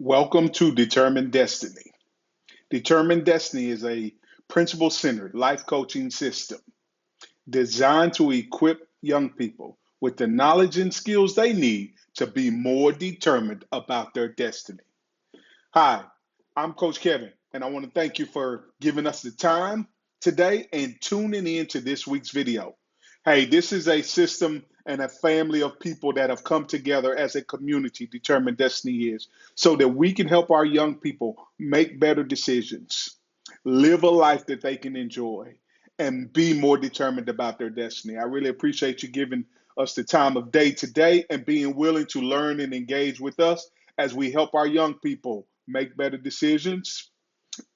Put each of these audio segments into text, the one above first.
Welcome to Determined Destiny. Determined Destiny is a principle centered life coaching system designed to equip young people with the knowledge and skills they need to be more determined about their destiny. Hi, I'm Coach Kevin, and I want to thank you for giving us the time today and tuning in to this week's video. Hey, this is a system and a family of people that have come together as a community, Determined Destiny is, so that we can help our young people make better decisions, live a life that they can enjoy, and be more determined about their destiny. I really appreciate you giving us the time of day today and being willing to learn and engage with us as we help our young people make better decisions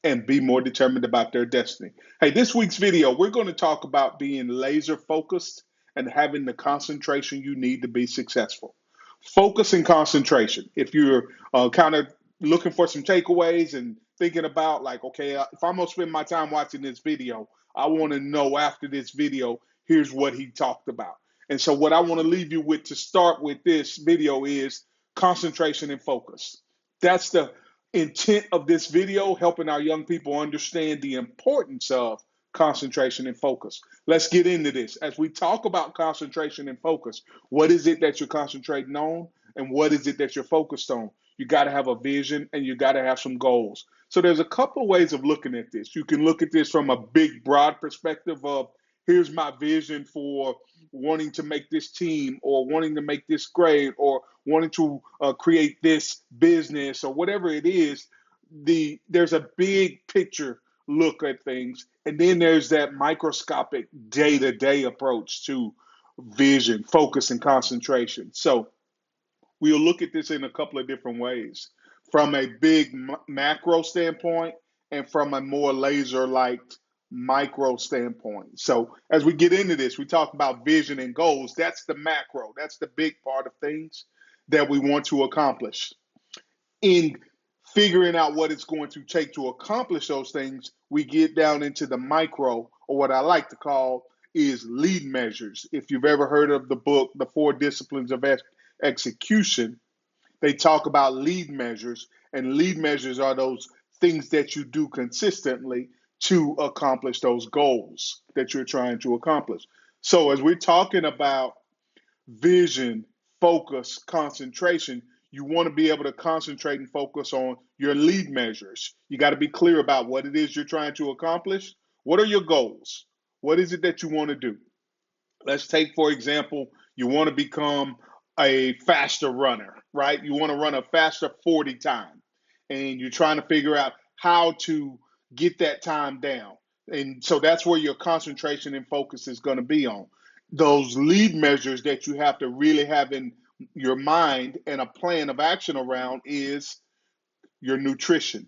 and be more determined about their destiny. Hey, this week's video, we're going to talk about being laser focused and having the concentration you need to be successful. Focus and concentration. If you're kind of looking for some takeaways and thinking about like, okay, if I'm going to spend my time watching this video, I want to know after this video, here's what he talked about. And so what I want to leave you with to start with this video is concentration and focus. That's the intent of this video, helping our young people understand the importance of concentration and focus. Let's get into this. As we talk about concentration and focus, what is it that you're concentrating on and what is it that you're focused on? You got to have a vision and you got to have some goals. So there's a couple of ways of looking at this. You can look at this from a big, broad perspective of here's my vision for wanting to make this team or wanting to make this grade or wanting to create this business or whatever it is. There's a big picture look at things, and then there's that microscopic day-to-day approach to vision, focus, and concentration. So we'll look at this in a couple of different ways, from a big macro standpoint and from a more laser-like micro standpoint. So as we get into this, we talk about vision and goals. That's the macro. That's the big part of things that we want to accomplish. In figuring out what it's going to take to accomplish those things, we get down into the micro, or what I like to call is lead measures. If you've ever heard of the book, The Four Disciplines of Execution, they talk about lead measures, and lead measures are those things that you do consistently to accomplish those goals that you're trying to accomplish. So as we're talking about vision, focus, concentration, you want to be able to concentrate and focus on your lead measures. You got to be clear about what it is you're trying to accomplish. What are your goals? What is it that you want to do? Let's take, for example, you want to become a faster runner, right? You want to run a faster 40 time, and you're trying to figure out how to get that time down. And so that's where your concentration and focus is going to be on. Those lead measures that you have to really have in your mind and a plan of action around is your nutrition,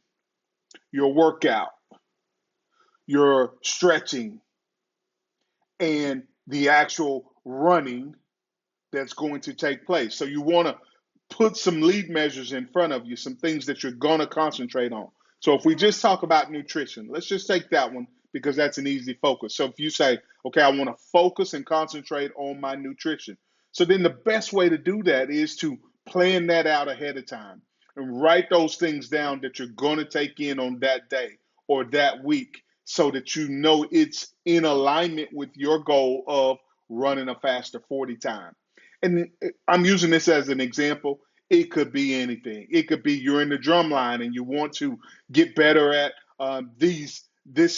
your workout, your stretching, and the actual running that's going to take place. So you want to put some lead measures in front of you, some things that you're going to concentrate on. So if we just talk about nutrition, let's just take that one because that's an easy focus. So if you say, okay, I want to focus and concentrate on my nutrition. So then the best way to do that is to plan that out ahead of time and write those things down that you're going to take in on that day or that week so that you know it's in alignment with your goal of running a faster 40 time. And I'm using this as an example. It could be anything. It could be you're in the drum line and you want to get better at this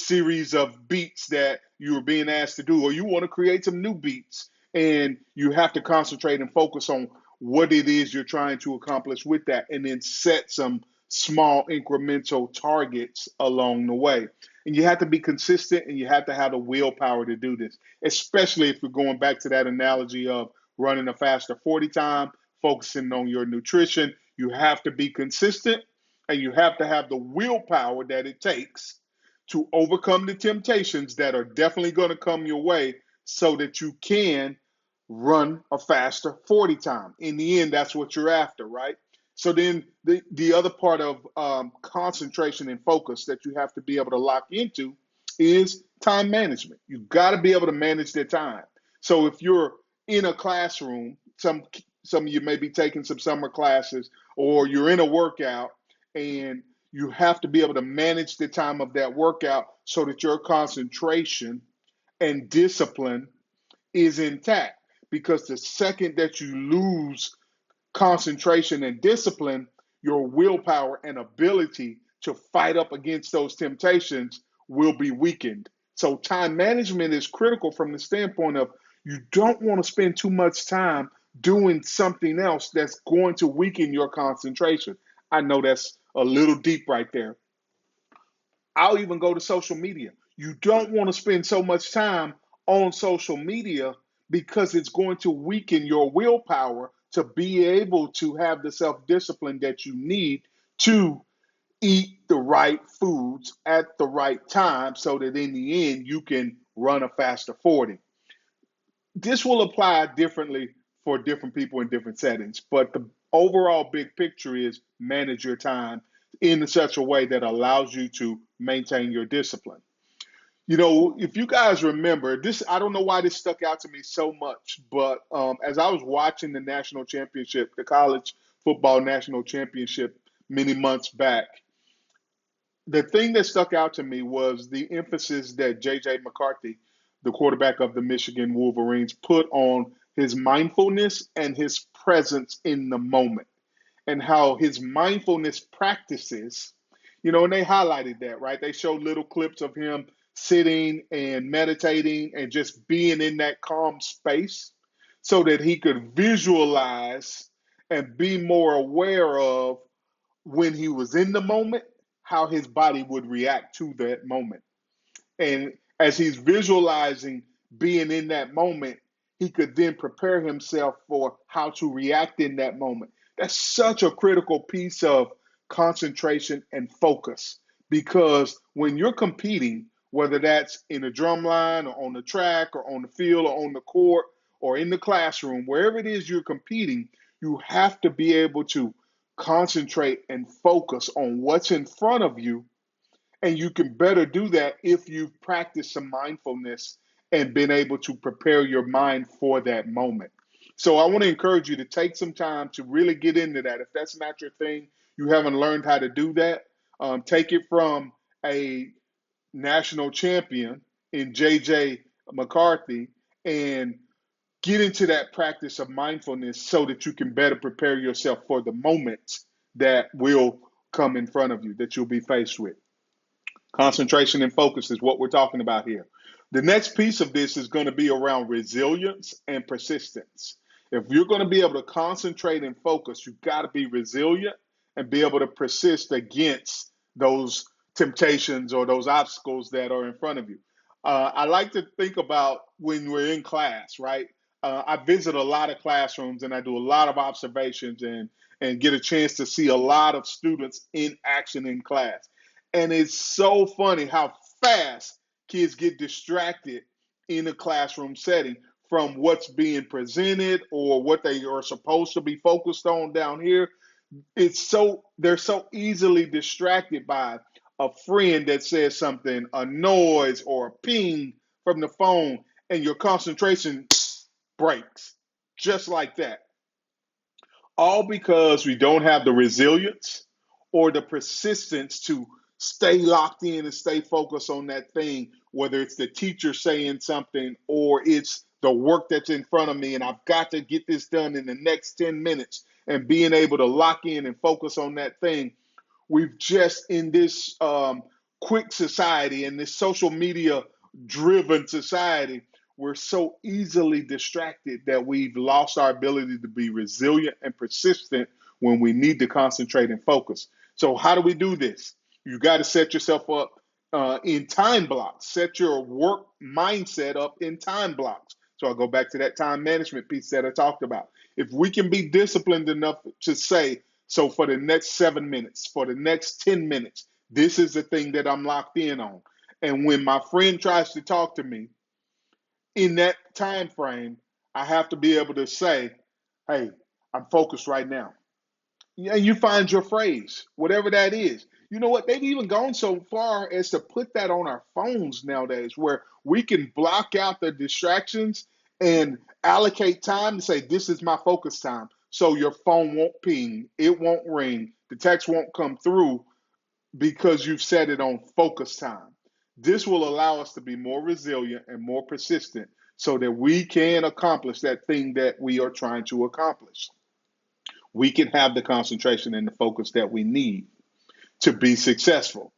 series of beats that you were being asked to do, or you want to create some new beats, and you have to concentrate and focus on what it is you're trying to accomplish with that, and then set some small incremental targets along the way. And you have to be consistent, and you have to have the willpower to do this, especially if we're going back to that analogy of running a faster 40 time, focusing on your nutrition. You have to be consistent and you have to have the willpower that it takes to overcome the temptations that are definitely going to come your way so that you can run a faster 40 time. In the end, that's what you're after, right? So then the other part of concentration and focus that you have to be able to lock into is time management. You've got to be able to manage their time. So if you're in a classroom, some of you may be taking some summer classes, or you're in a workout and you have to be able to manage the time of that workout so that your concentration and discipline is intact. Because the second that you lose concentration and discipline, your willpower and ability to fight up against those temptations will be weakened. So, time management is critical from the standpoint of you don't want to spend too much time doing something else that's going to weaken your concentration. I know that's a little deep right there. I'll even go to social media. You don't want to spend so much time on social media because it's going to weaken your willpower to be able to have the self discipline that you need to eat the right foods at the right time so that in the end you can run a faster 40. This will apply differently for different people in different settings, but the overall big picture is manage your time in such a way that allows you to maintain your discipline. You know, if you guys remember this, I don't know why this stuck out to me so much, but as I was watching the national championship, the college football national championship many months back, the thing that stuck out to me was the emphasis that J.J. McCarthy, the quarterback of the Michigan Wolverines, put on his mindfulness and his presence in the moment, and how his mindfulness practices, you know, and they highlighted that, right? They showed little clips of him sitting and meditating and just being in that calm space so that he could visualize and be more aware of when he was in the moment, how his body would react to that moment. And as he's visualizing being in that moment, he could then prepare himself for how to react in that moment. That's such a critical piece of concentration and focus, because when you're competing, whether that's in a drum line or on the track or on the field or on the court or in the classroom, wherever it is you're competing, you have to be able to concentrate and focus on what's in front of you, and you can better do that if you've practiced some mindfulness and been able to prepare your mind for that moment. So I want to encourage you to take some time to really get into that. If that's not your thing, you haven't learned how to do that, take it from a national champion in J.J. McCarthy and get into that practice of mindfulness so that you can better prepare yourself for the moments that will come in front of you, that you'll be faced with. Concentration and focus is what we're talking about here. The next piece of this is going to be around resilience and persistence. If you're going to be able to concentrate and focus, you've got to be resilient and be able to persist against those temptations or those obstacles that are in front of you. I like to think about when we're in class, right? I visit a lot of classrooms and I do a lot of observations and get a chance to see a lot of students in action in class. And it's so funny how fast kids get distracted in a classroom setting from what's being presented or what they are supposed to be focused on down here. They're so easily distracted by a friend that says something, a noise or a ping from the phone, and your concentration breaks just like that. All because we don't have the resilience or the persistence to stay locked in and stay focused on that thing, whether it's the teacher saying something or it's the work that's in front of me and I've got to get this done in the next 10 minutes, and being able to lock in and focus on that thing. We've just, in this quick society, in this social media driven society, we're so easily distracted that we've lost our ability to be resilient and persistent when we need to concentrate and focus. So how do we do this? You got to set yourself up in time blocks. Set your work mindset up in time blocks. So I'll go back to that time management piece that I talked about. If we can be disciplined enough to say, so for the next 7 minutes, for the next 10 minutes, this is the thing that I'm locked in on. And when my friend tries to talk to me in that time frame, I have to be able to say, hey, I'm focused right now. And you find your phrase, whatever that is. You know what? They've even gone so far as to put that on our phones nowadays, where we can block out the distractions and allocate time to say, this is my focus time. So your phone won't ping, it won't ring, The text won't come through because you've set it on focus time. This will allow us to be more resilient and more persistent so that we can accomplish that thing that we are trying to accomplish. We can have the concentration and the focus that we need to be successful.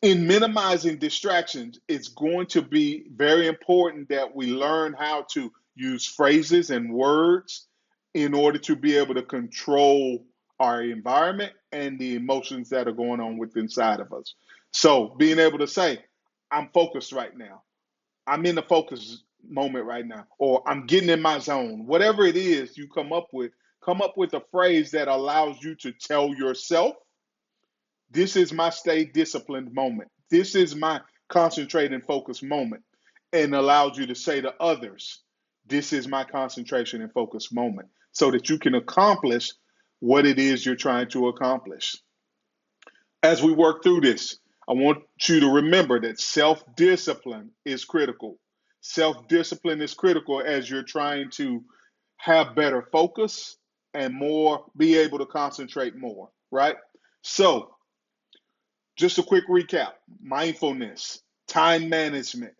In minimizing distractions, it's going to be very important that we learn how to use phrases and words in order to be able to control our environment and the emotions that are going on within inside of us. So being able to say, I'm focused right now. I'm in the focus moment right now, or I'm getting in my zone. Whatever it is you come up with a phrase that allows you to tell yourself, this is my stay disciplined moment. This is my concentrate and focus moment, and allows you to say to others, this is my concentration and focus moment, so that you can accomplish what it is you're trying to accomplish. As we work through this, I want you to remember that self discipline is critical. Self discipline is critical as you're trying to have better focus and more, be able to concentrate more, right? So, just a quick recap: mindfulness, time management,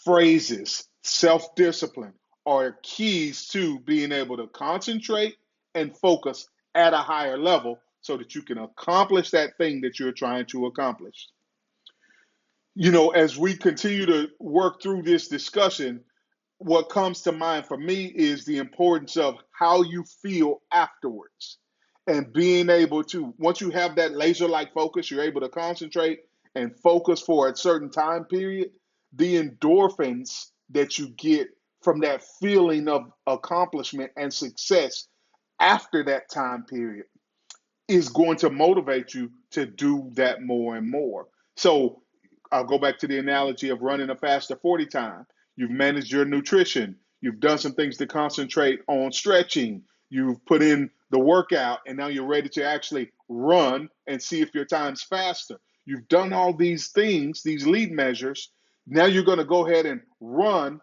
phrases, self discipline are keys to being able to concentrate and focus at a higher level so that you can accomplish that thing that you're trying to accomplish. As we continue to work through this discussion, what comes to mind for me is the importance of how you feel afterwards, and being able to, once you have that laser like focus, you're able to concentrate and focus for a certain time period. The endorphins that you get from that feeling of accomplishment and success after that time period is going to motivate you to do that more and more. So I'll go back to the analogy of running a faster 40 time. You've managed your nutrition. You've done some things to concentrate on stretching. You've put in the workout, and now you're ready to actually run and see if your time's faster. You've done all these things, these lead measures. Now you're going to go ahead and run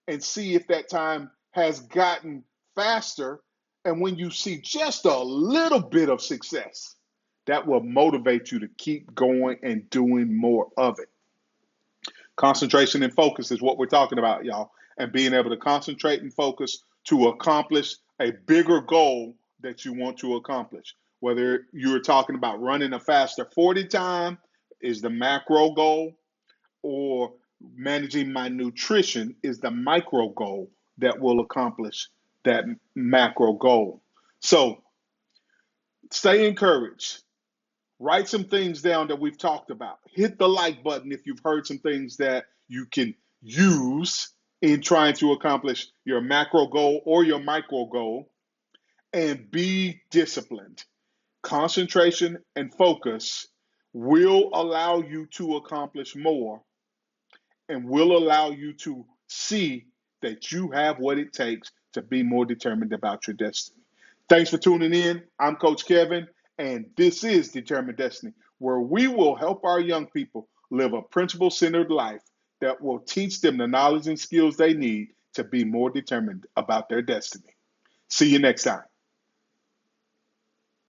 and see if that time has gotten faster. And when you see just a little bit of success, that will motivate you to keep going and doing more of it. Concentration and focus is what we're talking about, y'all, and being able to concentrate and focus to accomplish a bigger goal that you want to accomplish. Whether you're talking about running a faster 40 time is the macro goal, or managing my nutrition is the micro goal that will accomplish that macro goal. So stay encouraged. Write some things down that we've talked about. Hit the like button if you've heard some things that you can use in trying to accomplish your macro goal or your micro goal. And be disciplined. Concentration and focus will allow you to accomplish more, and will allow you to see that you have what it takes to be more determined about your destiny. Thanks for tuning in. I'm Coach Kevin, and this is Determined Destiny, where we will help our young people live a principle centered life that will teach them the knowledge and skills they need to be more determined about their destiny. See you next time.